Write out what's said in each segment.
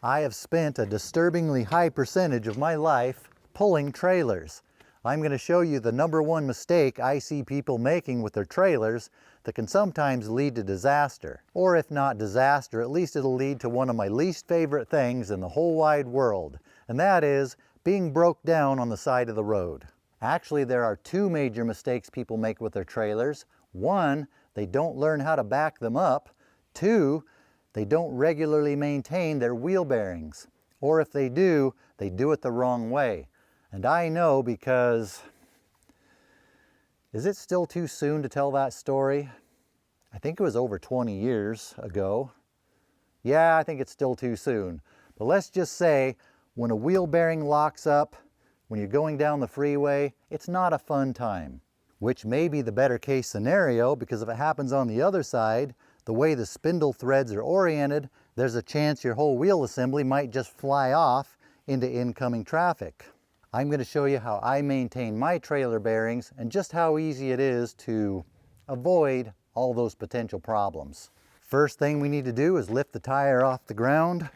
I have spent a disturbingly high percentage of my life pulling trailers. I'm going to show you the #1 mistake I see people making with their trailers that can sometimes lead to disaster. Or if not disaster, at least it'll lead to one of my least favorite things in the whole wide world, and that is being broke down on the side of the road. Actually, there are two major mistakes people make with their trailers. One, they don't learn how to back them up. Two, they don't regularly maintain their wheel bearings. Or if they do it the wrong way. And I know because, is it still too soon to tell that story? I think it was over 20 years ago. Yeah, I think it's still too soon. But let's just say, when a wheel bearing locks up, when you're going down the freeway, it's not a fun time. Which may be the better case scenario, because if it happens on the other side, the way the spindle threads are oriented, there's a chance your whole wheel assembly might just fly off into incoming traffic. I'm going to show you how I maintain my trailer bearings and just how easy it is to avoid all those potential problems. First thing we need to do is lift the tire off the ground.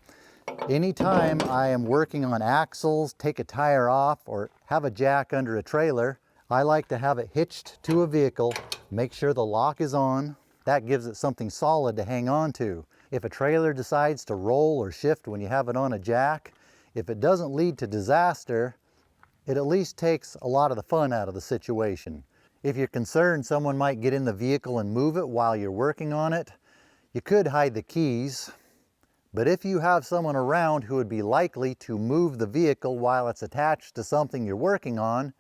Anytime I am working on axles, take a tire off, or have a jack under a trailer, I like to have it hitched to a vehicle, make sure the lock is on. That gives it something solid to hang on to. If a trailer decides to roll or shift when you have it on a jack, if it doesn't lead to disaster, it at least takes a lot of the fun out of the situation. If you're concerned someone might get in the vehicle and move it while you're working on it, you could hide the keys. But if you have someone around who would be likely to move the vehicle while it's attached to something you're working on,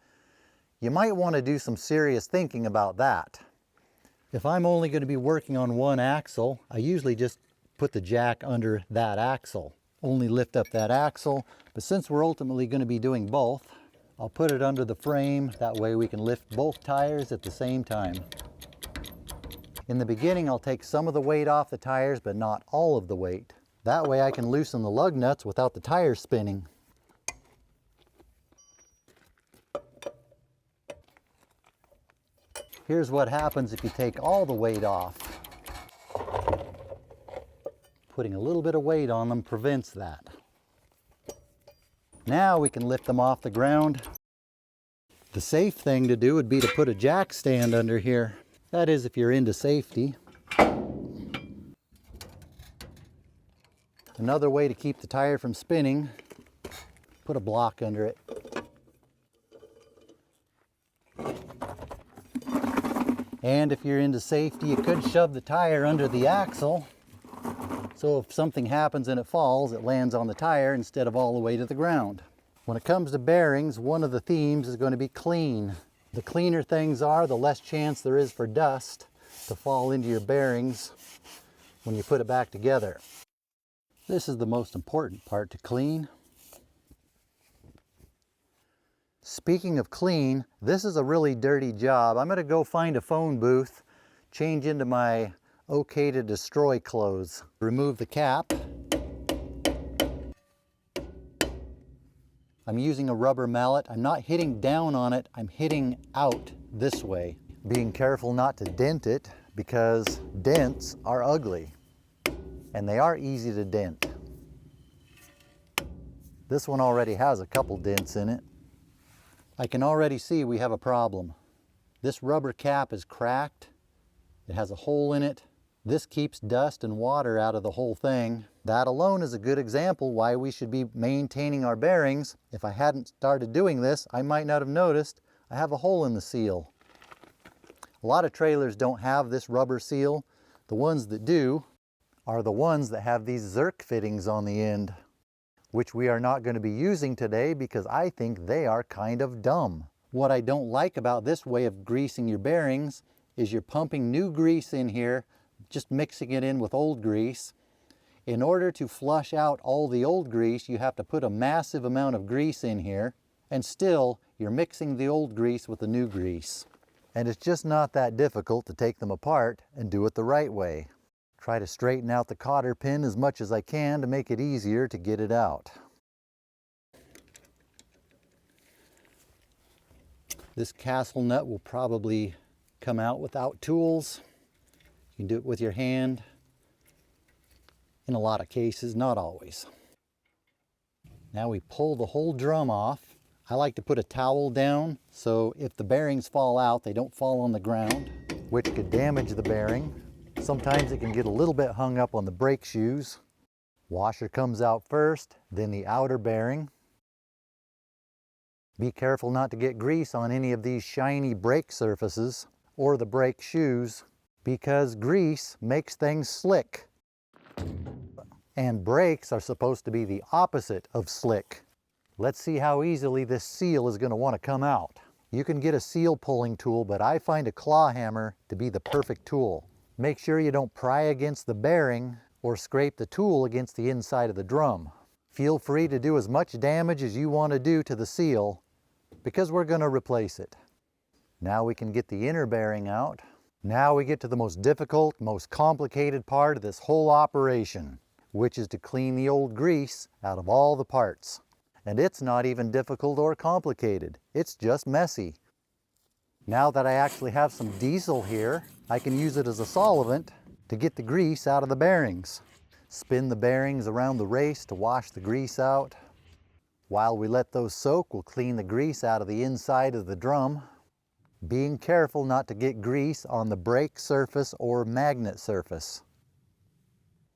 you might want to do some serious thinking about that. If I'm only going to be working on one axle, I usually just put the jack under that axle. Only lift up that axle, but since we're ultimately going to be doing both, I'll put it under the frame. That way we can lift both tires at the same time. In the beginning, I'll take some of the weight off the tires, but not all of the weight. That way I can loosen the lug nuts without the tires spinning. Here's what happens if you take all the weight off. Putting a little bit of weight on them prevents that. Now we can lift them off the ground. The safe thing to do would be to put a jack stand under here. That is, if you're into safety. Another way to keep the tire from spinning, put a block under it. And if you're into safety, you could shove the tire under the axle, so if something happens and it falls, it lands on the tire instead of all the way to the ground. When it comes to bearings, one of the themes is going to be clean. The cleaner things are, the less chance there is for dust to fall into your bearings when you put it back together. This is the most important part to clean. Speaking of clean, this is a really dirty job. I'm going to go find a phone booth, change into my okay to destroy clothes. Remove the cap. I'm using a rubber mallet. I'm not hitting down on it, I'm hitting out this way. Being careful not to dent it, because dents are ugly. And they are easy to dent. This one already has a couple dents in it. I can already see we have a problem. This rubber cap is cracked. It has a hole in it. This keeps dust and water out of the whole thing. That alone is a good example why we should be maintaining our bearings. If I hadn't started doing this, I might not have noticed I have a hole in the seal. A lot of trailers don't have this rubber seal. The ones that do are the ones that have these Zerk fittings on the end, which we are not going to be using today because I think they are kind of dumb. What I don't like about this way of greasing your bearings is you're pumping new grease in here, just mixing it in with old grease. In order to flush out all the old grease, you have to put a massive amount of grease in here, and still you're mixing the old grease with the new grease. And it's just not that difficult to take them apart and do it the right way. Try to straighten out the cotter pin as much as I can to make it easier to get it out. This castle nut will probably come out without tools. You can do it with your hand. In a lot of cases, not always. Now we pull the whole drum off. I like to put a towel down so if the bearings fall out, they don't fall on the ground, which could damage the bearing. Sometimes it can get a little bit hung up on the brake shoes. Washer comes out first, then the outer bearing. Be careful not to get grease on any of these shiny brake surfaces or the brake shoes, because grease makes things slick. And brakes are supposed to be the opposite of slick. Let's see how easily this seal is going to want to come out. You can get a seal pulling tool, but I find a claw hammer to be the perfect tool. Make sure you don't pry against the bearing or scrape the tool against the inside of the drum. Feel free to do as much damage as you want to do to the seal, because we're going to replace it. Now we can get the inner bearing out. Now we get to the most difficult, most complicated part of this whole operation, which is to clean the old grease out of all the parts. And it's not even difficult or complicated. It's just messy. Now that I actually have some diesel here, I can use it as a solvent to get the grease out of the bearings. Spin the bearings around the race to wash the grease out. While we let those soak, we'll clean the grease out of the inside of the drum, being careful not to get grease on the brake surface or magnet surface.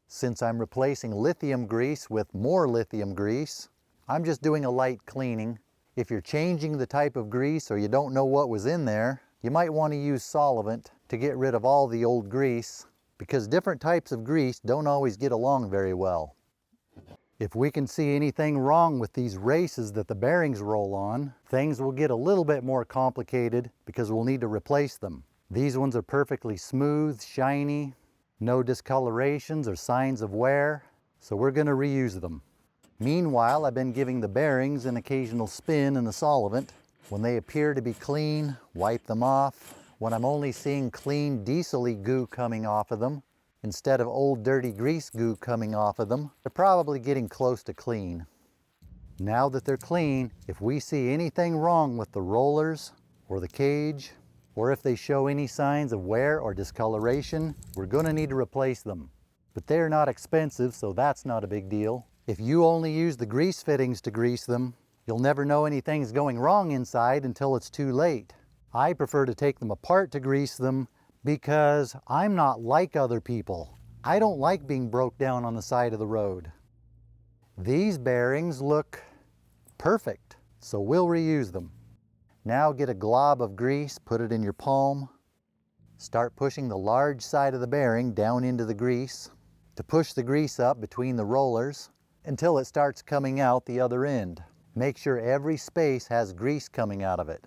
Since I'm replacing lithium grease with more lithium grease, I'm just doing a light cleaning. If you're changing the type of grease or you don't know what was in there, you might want to use solvent to get rid of all the old grease, because different types of grease don't always get along very well. If we can see anything wrong with these races that the bearings roll on, things will get a little bit more complicated because we'll need to replace them. These ones are perfectly smooth, shiny, no discolorations or signs of wear, so we're going to reuse them. Meanwhile, I've been giving the bearings an occasional spin in the solvent. When they appear to be clean, wipe them off. When I'm only seeing clean diesel-y goo coming off of them, instead of old dirty grease goo coming off of them, they're probably getting close to clean. Now that they're clean, if we see anything wrong with the rollers or the cage, or if they show any signs of wear or discoloration, we're going to need to replace them. But they're not expensive, so that's not a big deal. If you only use the grease fittings to grease them, you'll never know anything's going wrong inside until it's too late. I prefer to take them apart to grease them because I'm not like other people. I don't like being broke down on the side of the road. These bearings look perfect, so we'll reuse them. Now get a glob of grease, put it in your palm. Start pushing the large side of the bearing down into the grease to push the grease up between the rollers until it starts coming out the other end. Make sure every space has grease coming out of it.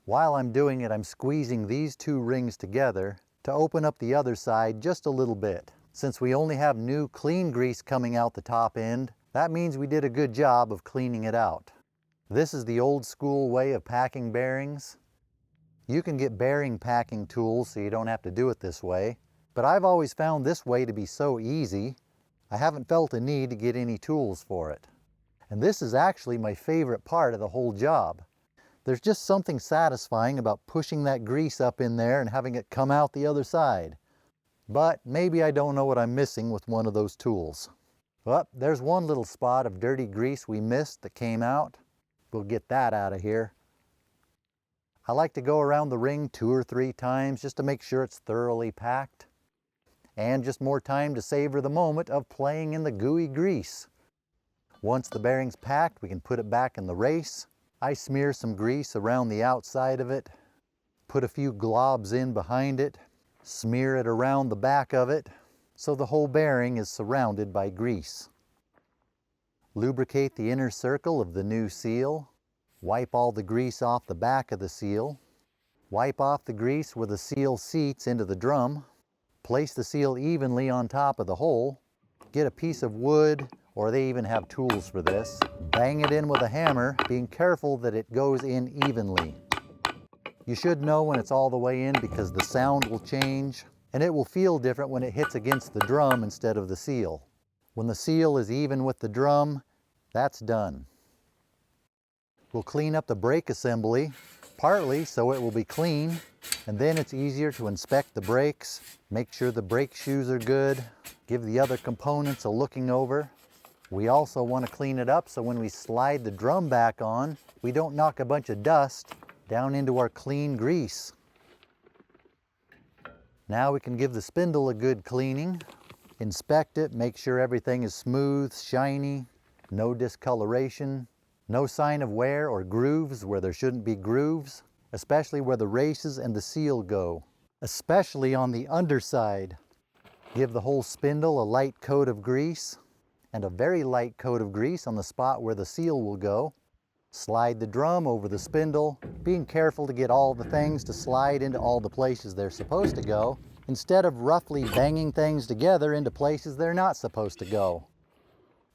While I'm doing it, I'm squeezing these two rings together to open up the other side just a little bit. Since we only have new clean grease coming out the top end, that means we did a good job of cleaning it out. This is the old school way of packing bearings. You can get bearing packing tools so you don't have to do it this way, but I've always found this way to be so easy, I haven't felt a need to get any tools for it. And this is actually my favorite part of the whole job. There's just something satisfying about pushing that grease up in there and having it come out the other side. But maybe I don't know what I'm missing with one of those tools. Well, there's one little spot of dirty grease we missed that came out. We'll get that out of here. I like to go around the ring 2 or 3 times just to make sure it's thoroughly packed. And just more time to savor the moment of playing in the gooey grease. Once the bearing's packed, we can put it back in the race. I smear some grease around the outside of it, put a few globs in behind it, smear it around the back of it, so the whole bearing is surrounded by grease. Lubricate the inner circle of the new seal. Wipe all the grease off the back of the seal. Wipe off the grease where the seal seats into the drum. Place the seal evenly on top of the hole. Get a piece of wood, or they even have tools for this. Bang it in with a hammer, being careful that it goes in evenly. You should know when it's all the way in because the sound will change, and it will feel different when it hits against the drum instead of the seal. When the seal is even with the drum, that's done. We'll clean up the brake assembly, partly so it will be clean, and then it's easier to inspect the brakes, make sure the brake shoes are good, give the other components a looking over. We also want to clean it up so when we slide the drum back on, we don't knock a bunch of dust down into our clean grease. Now we can give the spindle a good cleaning, inspect it, make sure everything is smooth, shiny, no discoloration, no sign of wear or grooves where there shouldn't be grooves, especially where the races and the seal go, especially on the underside. Give the whole spindle a light coat of grease and a very light coat of grease on the spot where the seal will go. Slide the drum over the spindle, being careful to get all the things to slide into all the places they're supposed to go, instead of roughly banging things together into places they're not supposed to go.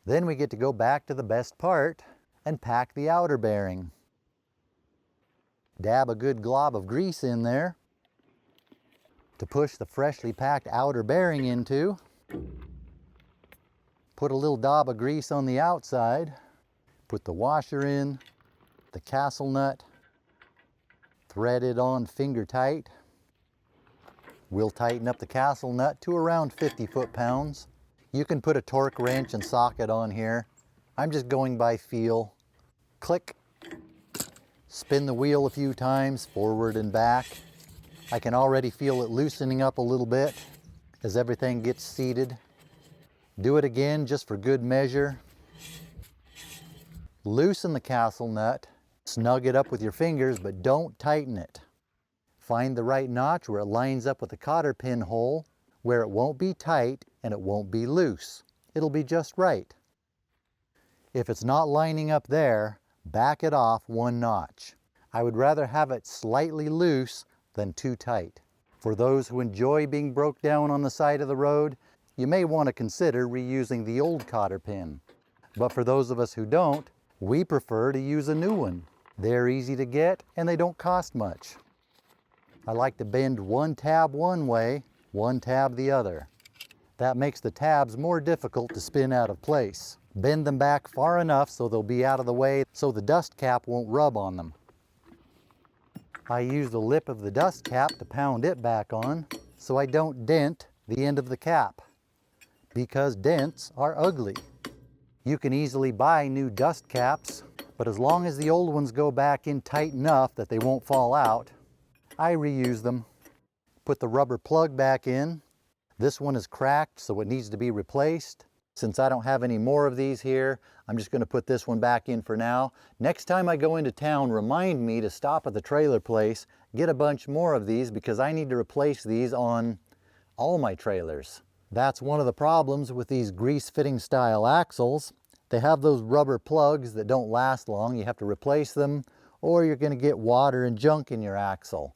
Then we get to go back to the best part and pack the outer bearing. Dab a good glob of grease in there to push the freshly packed outer bearing into. Put a little dab of grease on the outside. Put the washer in, the castle nut, thread it on finger tight. We'll tighten up the castle nut to around 50 foot-pounds. You can put a torque wrench and socket on here. I'm just going by feel. Click. Spin the wheel a few times, forward and back. I can already feel it loosening up a little bit as everything gets seated. Do it again just for good measure. Loosen the castle nut, snug it up with your fingers, but don't tighten it. Find the right notch where it lines up with the cotter pin hole, where it won't be tight and it won't be loose. It'll be just right. If it's not lining up there, back it off one notch. I would rather have it slightly loose than too tight. For those who enjoy being broke down on the side of the road, you may want to consider reusing the old cotter pin. But for those of us who don't, we prefer to use a new one. They're easy to get and they don't cost much. I like to bend one tab one way, one tab the other. That makes the tabs more difficult to spin out of place. Bend them back far enough so they'll be out of the way so the dust cap won't rub on them. I use the lip of the dust cap to pound it back on so I don't dent the end of the cap, because dents are ugly. You can easily buy new dust caps, but as long as the old ones go back in tight enough that they won't fall out, I reuse them. Put the rubber plug back in. This one is cracked, so it needs to be replaced. Since I don't have any more of these here, I'm just going to put this one back in for now. Next time I go into town, remind me to stop at the trailer place, get a bunch more of these because I need to replace these on all my trailers. That's one of the problems with these grease fitting style axles. They have those rubber plugs that don't last long. You have to replace them or you're going to get water and junk in your axle.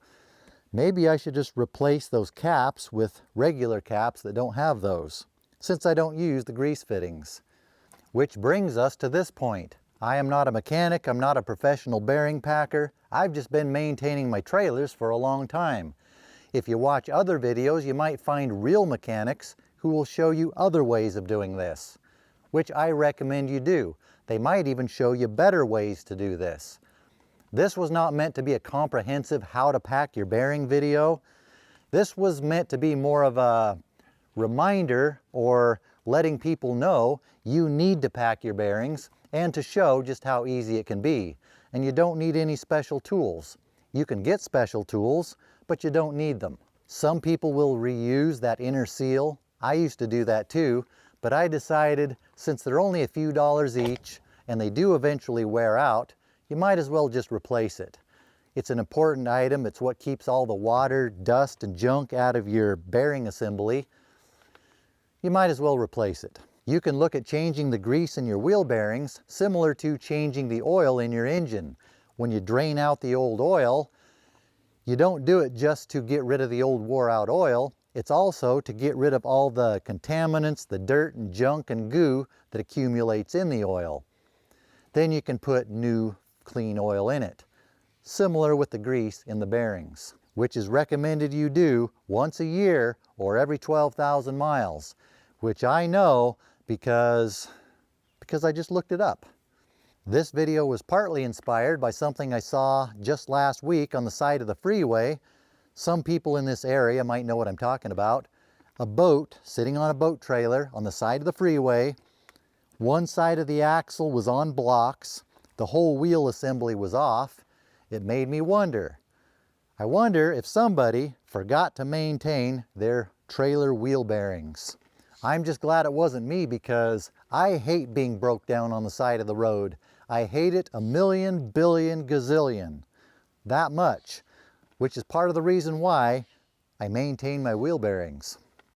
Maybe I should just replace those caps with regular caps that don't have those, since I don't use the grease fittings. Which brings us to this point. I am not a mechanic, I'm not a professional bearing packer. I've just been maintaining my trailers for a long time. If you watch other videos, you might find real mechanics who will show you other ways of doing this, which I recommend you do. They might even show you better ways to do this. This was not meant to be a comprehensive how to pack your bearing video. This was meant to be more of a reminder or letting people know you need to pack your bearings and to show just how easy it can be. And you don't need any special tools. You can get special tools, but you don't need them. Some people will reuse that inner seal. I used to do that too, but I decided since they're only a few dollars each and they do eventually wear out, you might as well just replace it. It's an important item. It's what keeps all the water, dust, and junk out of your bearing assembly. You might as well replace it. You can look at changing the grease in your wheel bearings similar to changing the oil in your engine. When you drain out the old oil, you don't do it just to get rid of the old wore out oil. It's also to get rid of all the contaminants, the dirt and junk and goo that accumulates in the oil. Then you can put new clean oil in it. Similar with the grease in the bearings, which is recommended you do once a year or every 12,000 miles, which I know because I just looked it up. This video was partly inspired by something I saw just last week on the side of the freeway. Some people in this area might know what I'm talking about. A boat sitting on a boat trailer on the side of the freeway One side of the axle was on blocks. The whole wheel assembly was off. It made me wonder. I wonder if somebody forgot to maintain their trailer wheel bearings. I'm just glad it wasn't me, because I hate being broke down on the side of the road. I hate it a million, billion, gazillion. That much, which is part of the reason why I maintain my wheel bearings.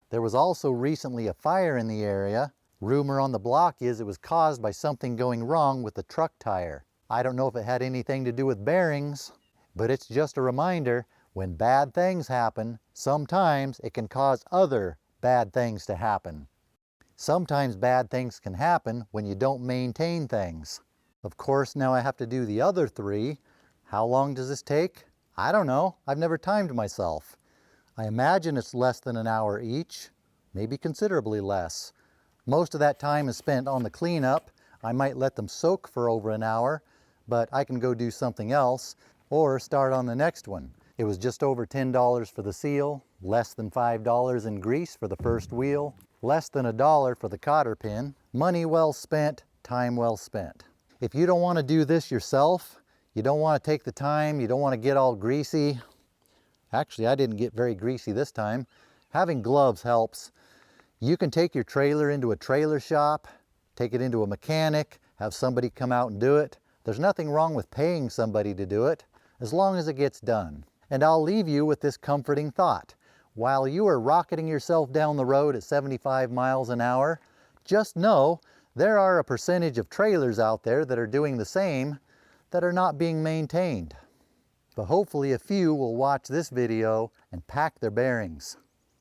There was also recently a fire in the area. Rumor on the block is it was caused by something going wrong with the truck tire. I don't know if it had anything to do with bearings, but it's just a reminder, when bad things happen, sometimes it can cause other bad things to happen. Sometimes bad things can happen when you don't maintain things. Of course, now I have to do the other three. How long does this take? I don't know. I've never timed myself. I imagine it's less than an hour each, maybe considerably less. Most of that time is spent on the cleanup. I might let them soak for over an hour, but I can go do something else or start on the next one. It was just over $10 for the seal, less than $5 in grease for the first wheel, less than $1 for the cotter pin. Money well spent, time well spent. If you don't want to do this yourself, you don't want to take the time, you don't want to get all greasy. Actually, I didn't get very greasy this time. Having gloves helps. You can take your trailer into a trailer shop, take it into a mechanic, have somebody come out and do it. There's nothing wrong with paying somebody to do it, as long as it gets done. And I'll leave you with this comforting thought. While you are rocketing yourself down the road at 75 miles an hour, just know there are a percentage of trailers out there that are doing the same that are not being maintained. But hopefully a few will watch this video and pack their bearings.